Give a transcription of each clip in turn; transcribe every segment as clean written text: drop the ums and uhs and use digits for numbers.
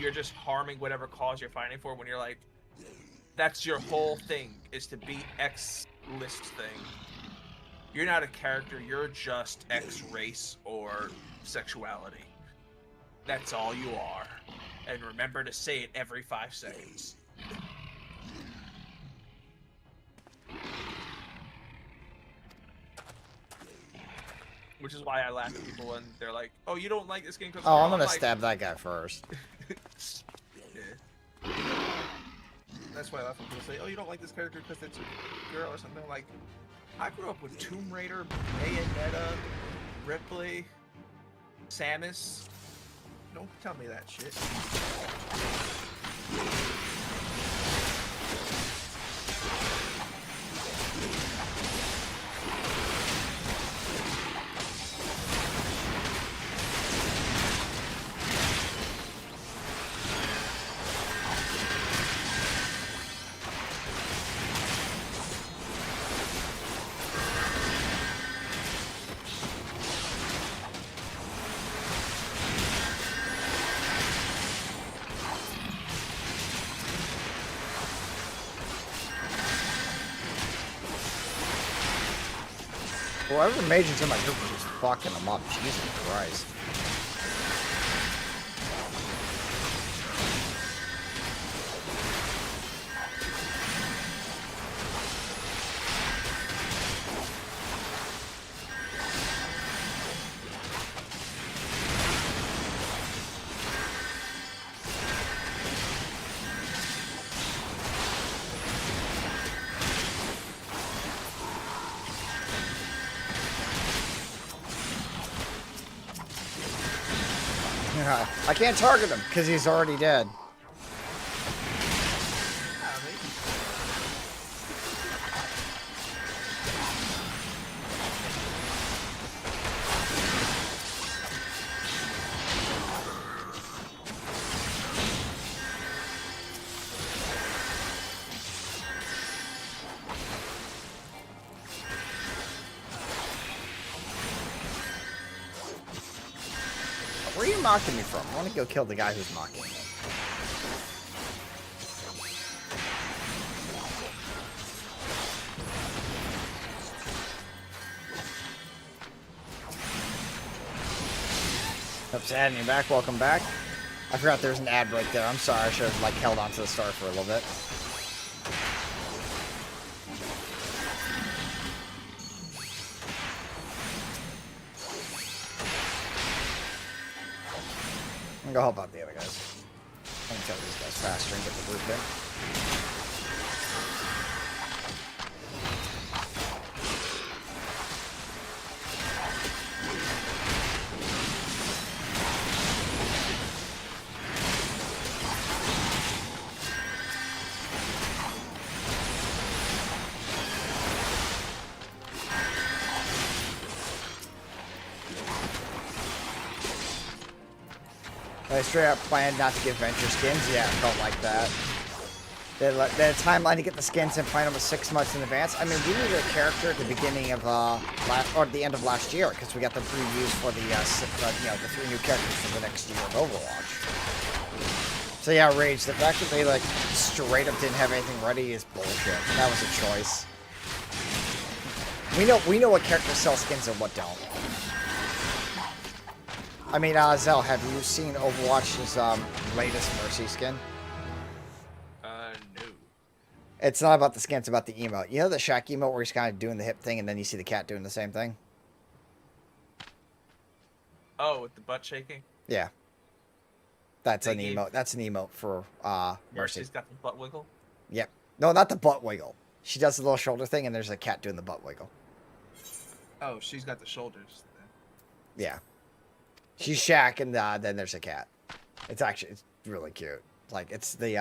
you're just harming whatever cause you're fighting for. When you're like, that's your whole thing is to beat X list thing. You're not a character. You're just X race or sexuality. That's all you are. And remember to say it every 5 seconds. Which is why I laugh at people when they're like, "Oh, you don't like this game because..." Oh, I'm gonna stab that guy first. Yeah. That's why I laugh when people say, "Oh, you don't like this character because it's a girl or something." Like, I grew up with Tomb Raider, Bayonetta, Ripley, Samus. Don't tell me that shit. Whoever the mage's in my group is just fucking them up. Jesus Christ. I can't target him because he's already dead. Where are you mocking me from? I want to go kill the guy who's mocking me. Oops, adding you back. Welcome back. I forgot there's an ad break there. I'm sorry. I should have like held on to the start for a little bit. I'm gonna go help out the other guys. I can kill these guys faster and get the group in. I straight up planned not to give Venture skins. Yeah, it felt like that. The timeline to get the skins and plan them was 6 months in advance. I mean, we needed a character at the beginning of the end of last year because we got the previews for the the 3 new characters for the next year of Overwatch. So yeah, Rage. The fact that they like straight up didn't have anything ready is bullshit. That was a choice. We know what characters sell skins and what don't. I mean, Zell, have you seen Overwatch's latest Mercy skin? No. It's not about the skin, it's about the emote. You know the Shaq emote where he's kind of doing the hip thing and then you see the cat doing the same thing? Oh, with the butt shaking? Yeah. That's an emote. That's an emote for Mercy. Mercy's got the butt wiggle? Yep. No, not the butt wiggle. She does the little shoulder thing and there's a cat doing the butt wiggle. Oh, she's got the shoulders then. Yeah. She's Shaq and then there's a cat. It's really cute. Like, it's the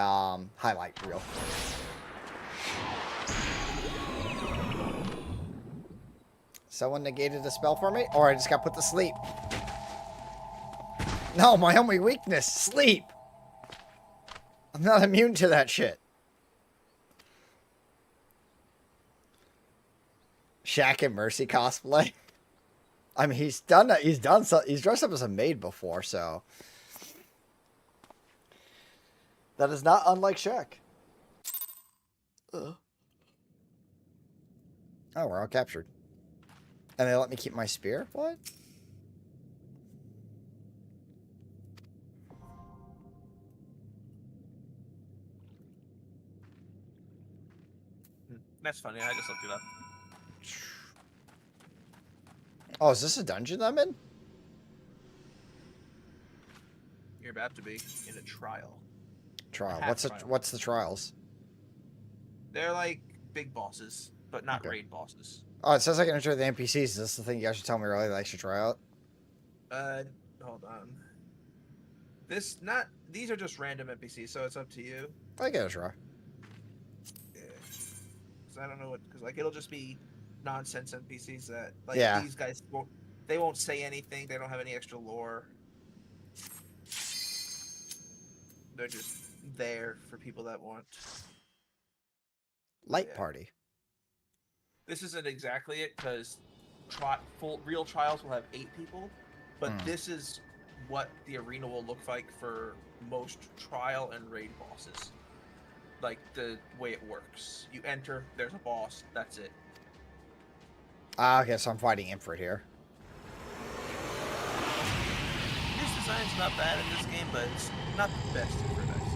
highlight reel. Someone negated a spell for me? Or I just got put to sleep. No, my only weakness, sleep. I'm not immune to that shit. Shaq and Mercy cosplay. I mean, he's dressed up as a maid before, so. That is not unlike Shaq. Oh, we're all captured. And they let me keep my spear? What? That's funny. I just looked it up. Oh, is this a dungeon I'm in? You're about to be in a trial. Trial. Half trial. What's the trials? They're like big bosses, but not Okay. raid bosses. Oh, it says I can enter the NPCs. Is this the thing you guys should tell me earlier that I should try out? Hold on. These are just random NPCs, so it's up to you. I get a try. Yeah. Because I don't know because like it'll just be nonsense NPCs that like Yeah. these guys won't say anything. They don't have any extra lore. They're just there for people that want. Light party. This isn't exactly it because real trials will have 8 people, but this is what the arena will look like for most trial and raid bosses. Like the way it works. You enter, there's a boss, that's it. Okay, so I'm fighting Infrit here. His design's not bad in this game, but it's not the best Infrit I've seen.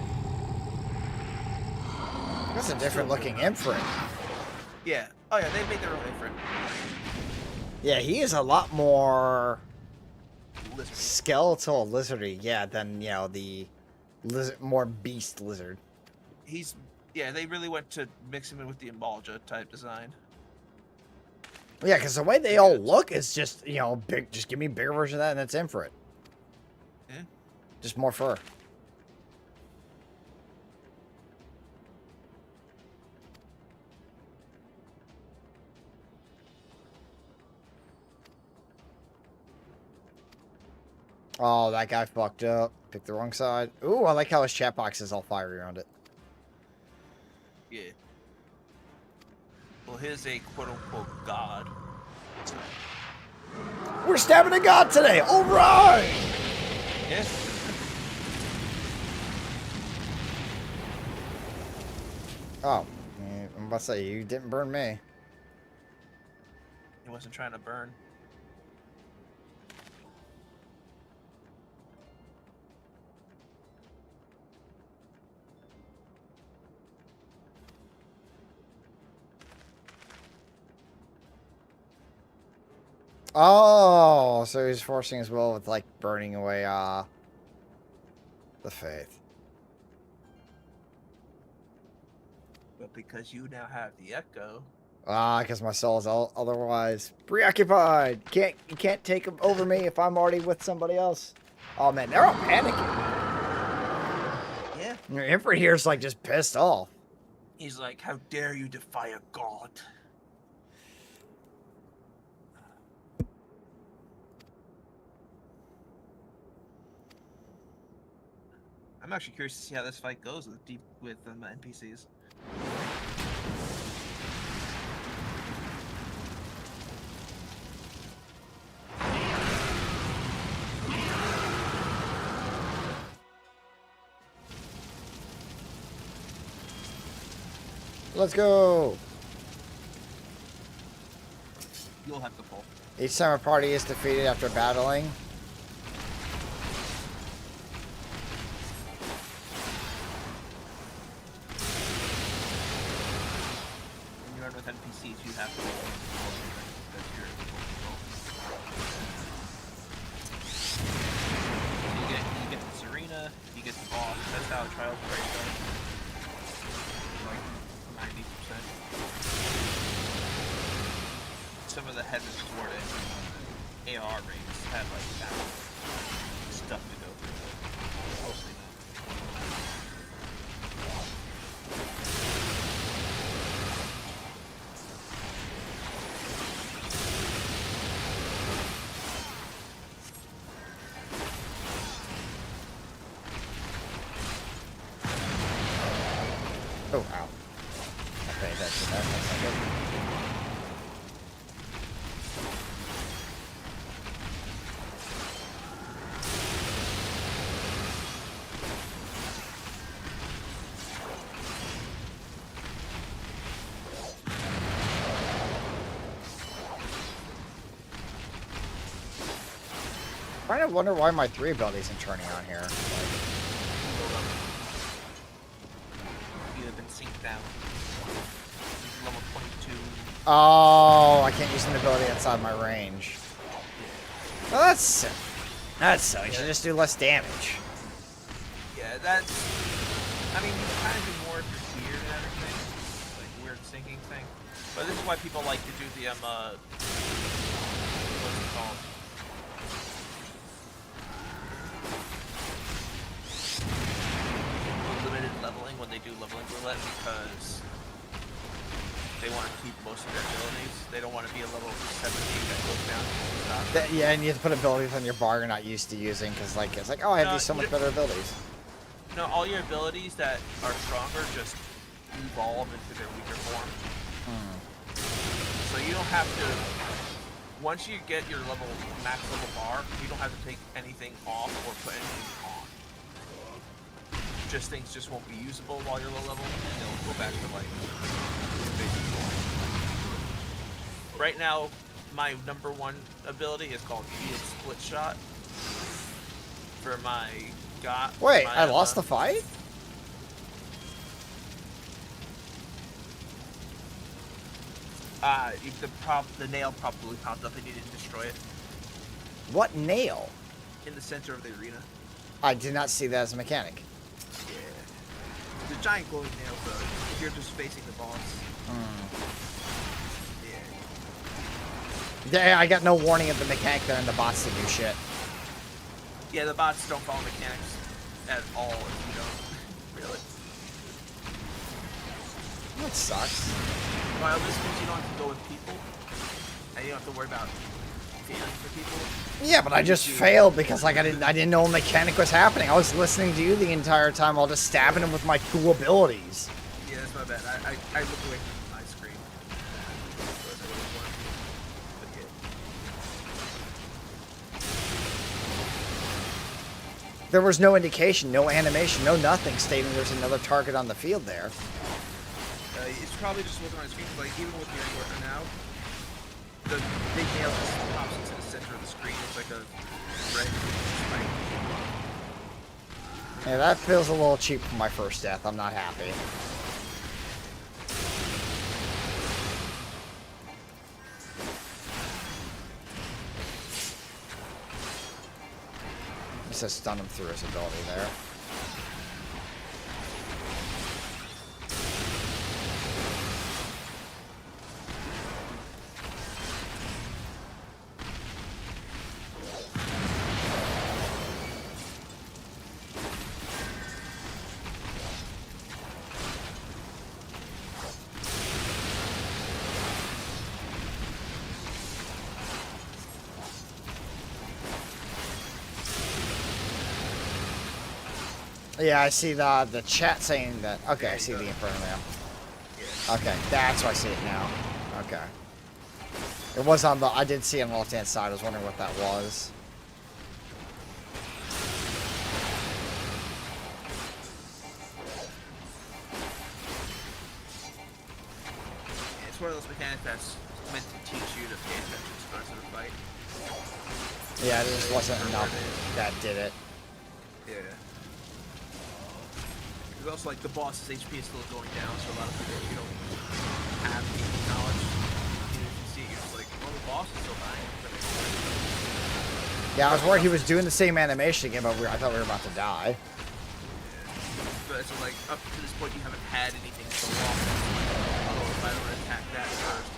That's a different looking Infrit. Yeah. Oh yeah, they made their own Infrit. Yeah, he is a lot more Lizard. skeletal lizardy, yeah, than, you know, the more beast lizard. They really went to mix him in with the Embalja type design. Yeah, because the way they all look is just, you know, big. Just give me a bigger version of that and that's Infrit. Yeah. Just more fur. Oh, that guy fucked up. Picked the wrong side. Ooh, I like how his chat box is all fiery around it. Yeah. Well, here's a quote-unquote god. We're stabbing a god today! Alright! Yes. Oh. I'm about to say, you didn't burn me. He wasn't trying to burn. Oh, so he's forcing his will with, like, burning away, the faith. But because you now have the echo. Because my soul is otherwise preoccupied. You can't take him over me if I'm already with somebody else. Oh, man, they're all panicking. Yeah. Infrit here's, like, just pissed off. He's like, how dare you defy a god? I'm actually curious to see how this fight goes with NPCs. Let's go. You'll have to pull. Each time a party is defeated after battling. When you run with NPCs, you have to roll. That's your you get the Serena, you get the boss. That's how trials break down. Like 90%. Some of the heavy sword and AR raids have like that stuff to go through, but mostly Oh, ow. I paid attention to that. That's not good. Trying to wonder why my 3 ability isn't turning on here. You'd have been synced down. Level 22. Oh, I can't use an ability outside my range. Well, that's silly. That's silly. You should just do less damage. Yeah, that's... I mean, you kind of do more if you're weird and everything. Like, weird syncing thing. But this is why people like to do the, what's it called? Limited leveling when they do leveling roulette, because they want to keep most of their abilities. They don't want to be a level 17 that goes down. Yeah, and you have to put abilities on your bar you're not used to using, because like it's like, oh, I have these so much better abilities. No, all your abilities that are stronger just evolve into their weaker form. So you don't have to. Once you get your max level bar, you don't have to take anything off or put anything on. Just things just won't be usable while you're low level, and they'll go back to like basic form. Right now, my #1 ability is called Shield Split Shot. For my Wait, I lost the fight? The nail probably popped up and you didn't destroy it. What nail? In the center of the arena. I did not see that as a mechanic. Yeah. The giant glowing nail, though, if you're just facing the boss. Yeah, I got no warning of the mechanic there and the bots to do shit. Yeah, the bots don't follow mechanics at all if you don't. Really. That sucks. While this means you don't have to go with people, and you don't have to worry about failing for people. Yeah, but I just failed because like I didn't know a mechanic was happening. I was listening to you the entire time while just stabbing him with my 2 abilities. Yeah, that's my bad. I looked away from my screen. There was no indication, no animation, no nothing stating there's another target on the field there. It's probably just looking on the screen, like even with the angle now, the big nail just pops into the center of the screen. It's like a red spike. Yeah, that feels a little cheap for my first death. I'm not happy. He says stun him through his ability there. Yeah, I see the chat saying that. Okay, I see the Inferno now. Okay, that's why I see it now. Okay. It was on the. I did see it on the left-hand side. I was wondering what that was. It's one of those mechanics that's meant to teach you to pay attention to the rest of the fight. Yeah, it just wasn't enough that did it. Yeah. It's also like the boss's HP is still going down, so a lot of people, you don't have the knowledge. You see, you're just like, well, the boss is still dying. Yeah, I was worried he was doing the same animation again, but I thought we were about to die. Yeah. But it's like, up to this point, you haven't had anything so long. It's like, oh, if I don't attack that first.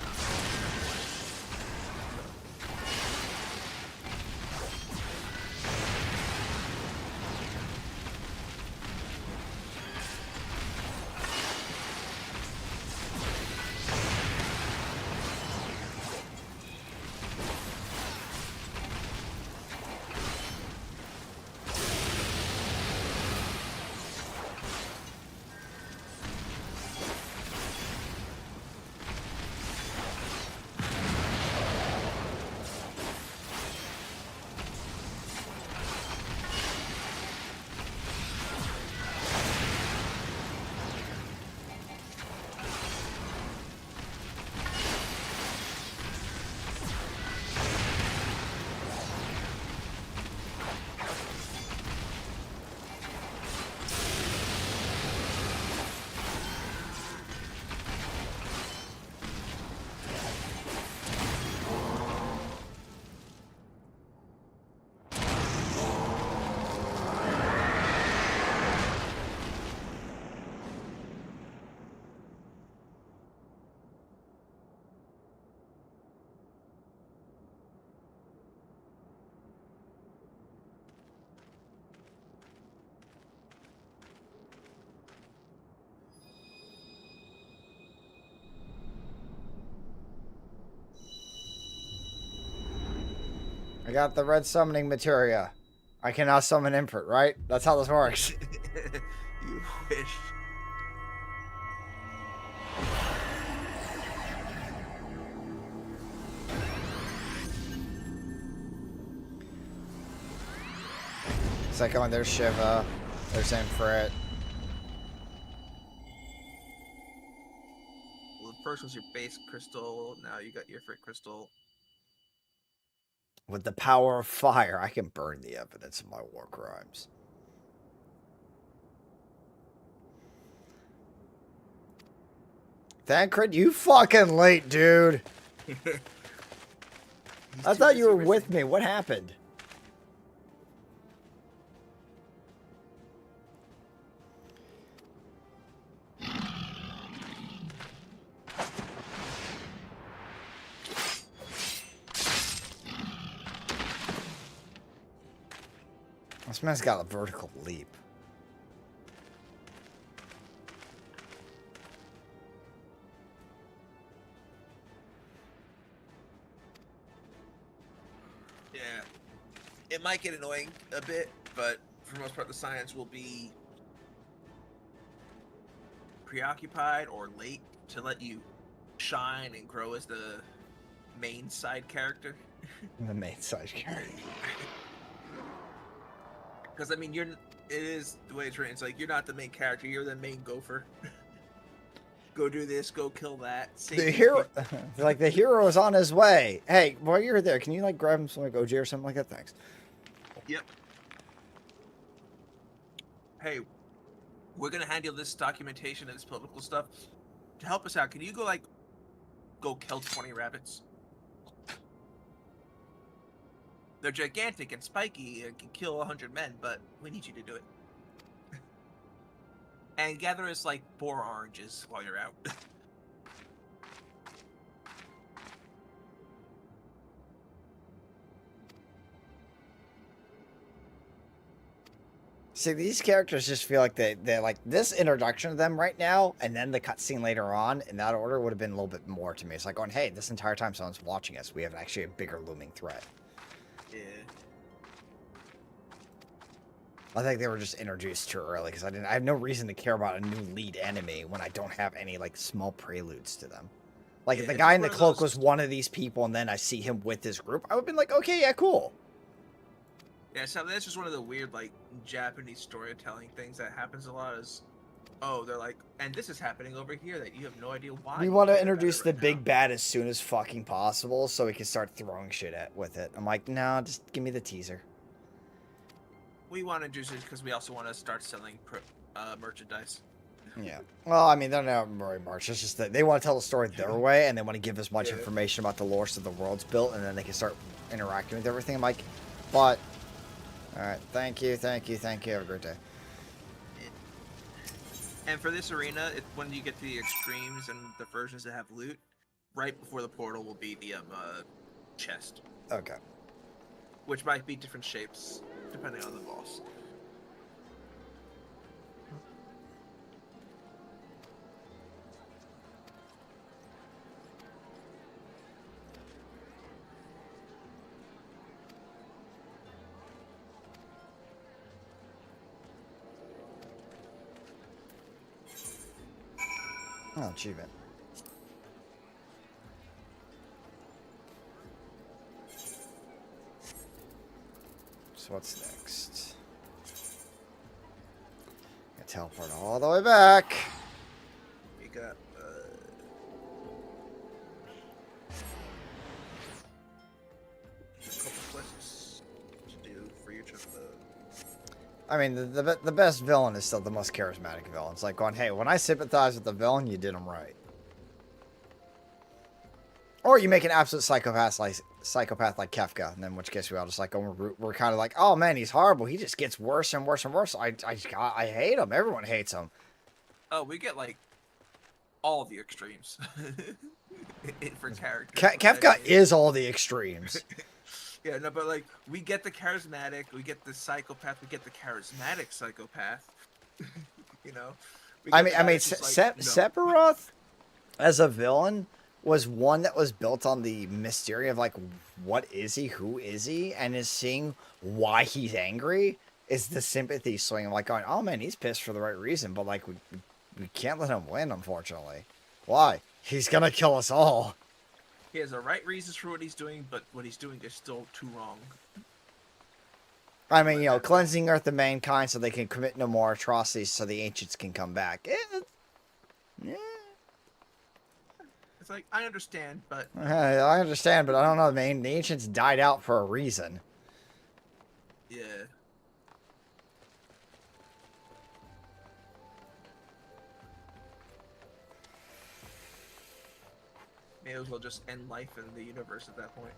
I got the red summoning materia. I can now summon Imprint, right? That's how this works. You wish. It's like, oh, there's Shiva. There's Imprint. Well, first was your base crystal. Now you got your Frick crystal. With the power of fire, I can burn the evidence of my war crimes. Thancred, you fucking late, dude. I thought you were with me. What happened? This man's got a vertical leap. Yeah. It might get annoying a bit, but for the most part, the science will be preoccupied or late to let you shine and grow as the main side character. The main side character. Because I mean, it is the way it's written. It's like you're not the main character; you're the main gopher. Go do this. Go kill that. The hero, like the hero is on his way. Hey, while you're there, can you like grab him some like OG or something like that? Thanks. Yep. Hey, we're gonna handle this documentation and this political stuff. To help us out, can you go kill 20 rabbits? They're gigantic and spiky and can kill 100 men, but we need you to do it. And gather us like 4 oranges while you're out. See, these characters just feel like they're like this introduction of them right now, and then the cutscene later on in that order would have been a little bit more to me. It's like going, hey, this entire time someone's watching us. We have actually a bigger looming threat. Yeah. I think they were just introduced too early because I have no reason to care about a new lead enemy when I don't have any like small preludes to them. Like if the guy in the cloak was one of these people and then I see him with his group, I would have been like, okay, yeah, cool. Yeah, so that's just one of the weird like Japanese storytelling things that happens a lot is, oh, they're like, and this is happening over here that you have no idea why. We want to introduce the big bad as soon as fucking possible so we can start throwing shit with it. I'm like, no, just give me the teaser. We want to introduce it because we also want to start selling merchandise. Yeah. Well, I mean, they're not very much. It's just that they want to tell the story their way, and they want to give as much information about the lore so the world's built, and then they can start interacting with everything. I'm like, but... Alright, thank you. Have a great day. And for this arena, when you get to the extremes and the versions that have loot, right before the portal will be the chest. Okay. Which might be different shapes, depending on the boss. Oh, achievement. So what's next? Gonna teleport all the way back. We got a couple quests to do for each of the. I mean, the best villain is still the most charismatic villain. It's like going, hey, when I sympathize with the villain, you did him right. Or you make an absolute psychopath like Kefka, and then in which case we all just like we're kind of like, oh man, he's horrible. He just gets worse and worse and worse. I hate him. Everyone hates him. Oh, we get like all the extremes for characters. Kefka is all the extremes. Yeah, no, but like we get the charismatic, we get the psychopath, we get the charismatic psychopath. You know. I mean, Sephiroth as a villain was one that was built on the mystery of like, what is he? Who is he? And is seeing why he's angry is the sympathy swing. I'm like going, oh man, he's pissed for the right reason, but like we can't let him win, unfortunately. Why? He's gonna kill us all. He has the right reasons for what he's doing, but what he's doing is still too wrong. I mean, you know, cleansing Earth of mankind so they can commit no more atrocities so the ancients can come back. Yeah. It's like, I understand, but... I understand, but I don't know, man. The ancients died out for a reason. Yeah. May as well just end life in the universe at that point.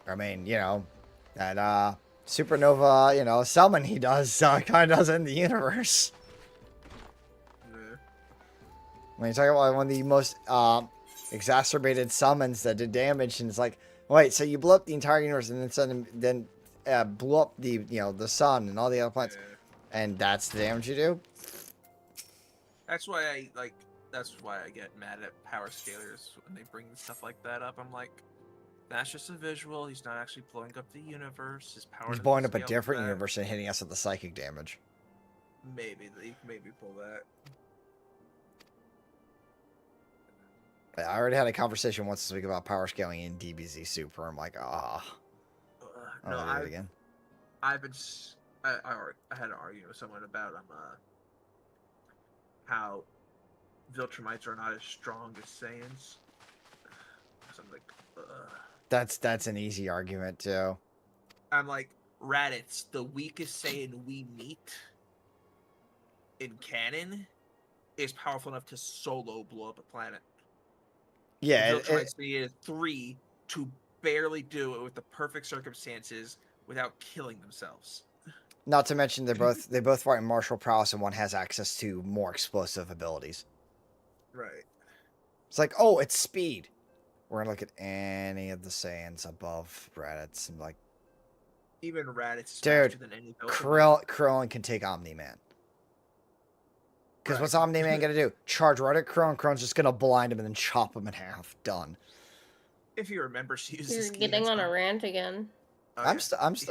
I mean, you know, that supernova, you know, summon he does kind of does in the universe. Yeah. When you talk about one of the most exacerbated summons that did damage, and it's like, wait, so you blew up the entire universe and then blew up the the sun and all the other planets, and that's the damage you do? That's why that's why I get mad at power scalers when they bring stuff like that up. I'm like, that's just a visual. He's not actually blowing up the universe. His power. He's blowing up a different universe and hitting us with the psychic damage. Maybe pull that. I already had a conversation once this week about power scaling in DBZ Super. I'm like, ah. No, I'll do it again. I had an argument with someone about how Viltrumites are not as strong as Saiyans. So I'm like, That's an easy argument too. I'm like, Raditz, the weakest Saiyan we meet in canon, is powerful enough to solo blow up a planet. Yeah, Viltrumites needed 3 to barely do it with the perfect circumstances without killing themselves. Not to mention they both fight in martial prowess, and one has access to more explosive abilities. Right. It's like, oh, it's speed. We're gonna look at any of the Saiyans above Raditz and like, even Raditz is dude, faster than any Krillin can take Omni-Man. Because what's Omni-Man gonna do? Charge right at Krillin. Krillin's just gonna blind him and then chop him in half. Done. If he remembers to use You're his key, getting on a rant again. Okay.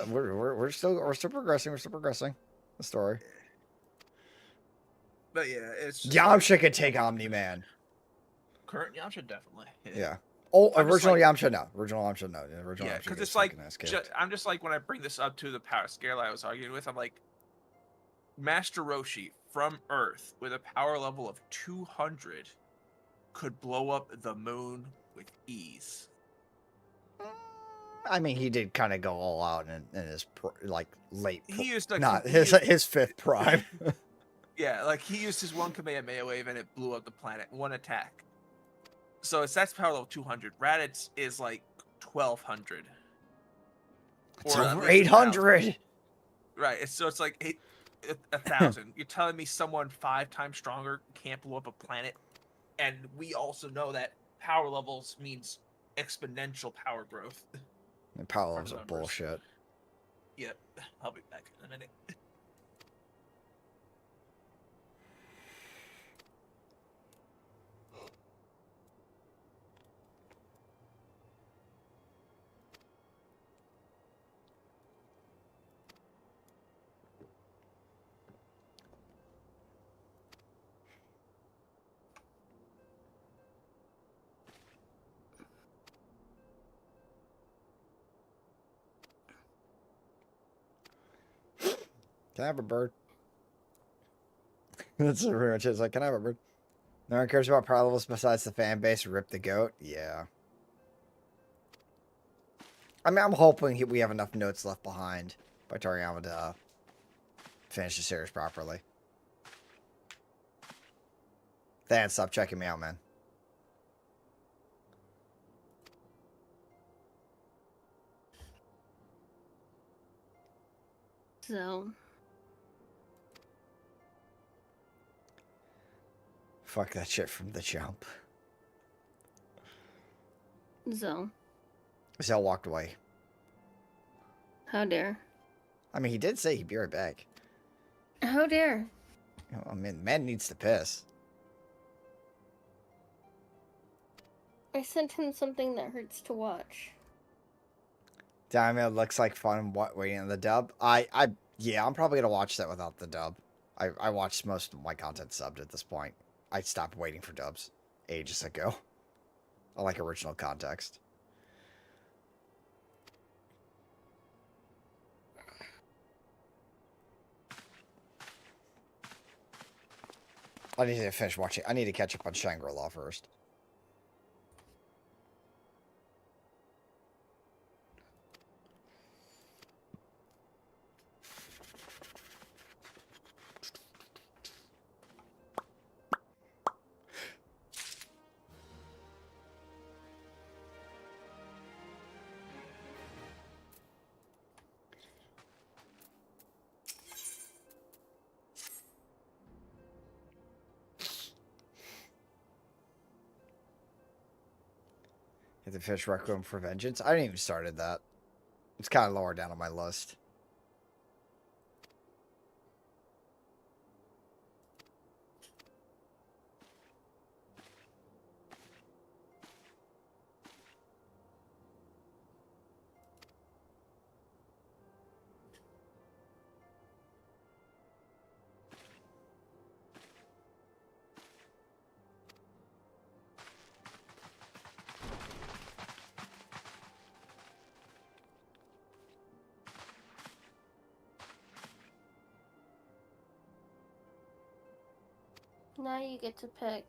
We're still progressing. We're still progressing the story. But yeah, it's Yamcha could take Omni-Man. Current Yamcha definitely. Yeah. Oh, I'm original like, Yamcha no. Original Yamcha no. Original yeah, Yamcha because gets it's like fucking ass I'm just like when I bring this up to the power scale I was arguing with, I'm like, Master Roshi from Earth with a power level of 200 could blow up the moon with ease. I mean, he did kind of go all out in his late. He used like not his fifth prime. Yeah, like he used his one Kamehameha wave and it blew up the planet. One attack. So that's power level 200. Raditz is like 1200. It's over 800. Right. So it's like 1,000. You're telling me someone 5 times stronger can't blow up a planet? And we also know that power levels means exponential power growth. And power levels are bullshit. Yep. I'll be back in a minute. Can I have a bird? That's pretty much it. It's like, can I have a bird? No one cares about power levels besides the fan base. Rip the goat. Yeah. I mean, I'm hoping we have enough notes left behind by Toriyama to finish the series properly. Dan, stop checking me out, man. So. Fuck that shit from the jump. So. Zell walked away. How dare. I mean, he did say he'd be right back. How dare. You know, I mean, man needs to piss. I sent him something that hurts to watch. Damn, it looks like fun. What, waiting on the dub? Yeah, I'm probably gonna watch that without the dub. I watched most of my content subbed at this point. I stopped waiting for dubs ages ago. I like original context. I need to finish watching. I need to catch up on Shangri-La first. Hit the fish Requiem for Vengeance. I didn't even started that. It's kind of lower down on my list. Now you get to pick.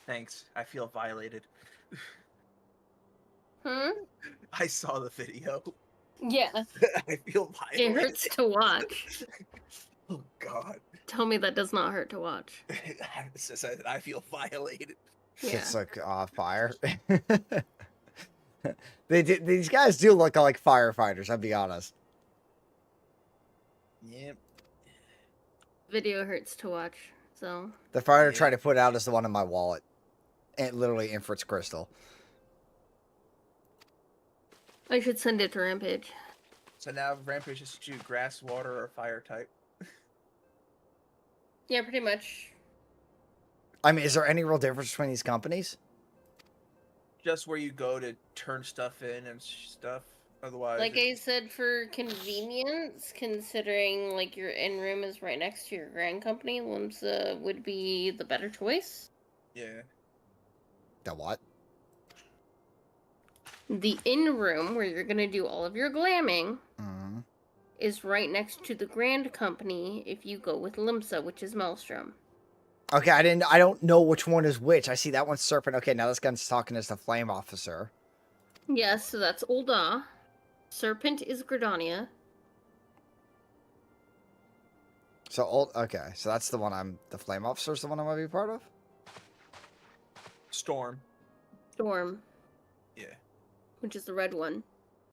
Thanks. I feel violated. Hmm? I saw the video. Yeah. I feel It violated. hurts to watch. Oh God. Tell me that does not hurt to watch. I feel violated. Yeah. It's like fire. These guys do look like firefighters. I'll be honest. Yep. Video hurts to watch, so. The fire I Yeah. tried to put out is the one in my wallet. And literally in Fritz Crystal. I should send it to Rampage. So now Rampage is to grass, water, or fire type. Yeah, pretty much. I mean, is there any real difference between these companies? Just where you go to turn stuff in and stuff. Otherwise, Like I said, for convenience, considering like your in-room is right next to your grand company, Limsa would be the better choice. yeah. The what? The in-room, where you're gonna do all of your glamming, Mm-hmm. is right next to the grand company if you go with Limsa, which is Maelstrom. Okay, I don't know which one is which. I see that one's Serpent. Okay, now this gun's talking as the Flame Officer. Yes, so that's Ul'dah. Serpent is Gridania. So okay, so that's the one the Flame Officer's the one I'm gonna be part of? Storm. Storm, Yeah. which is the red one.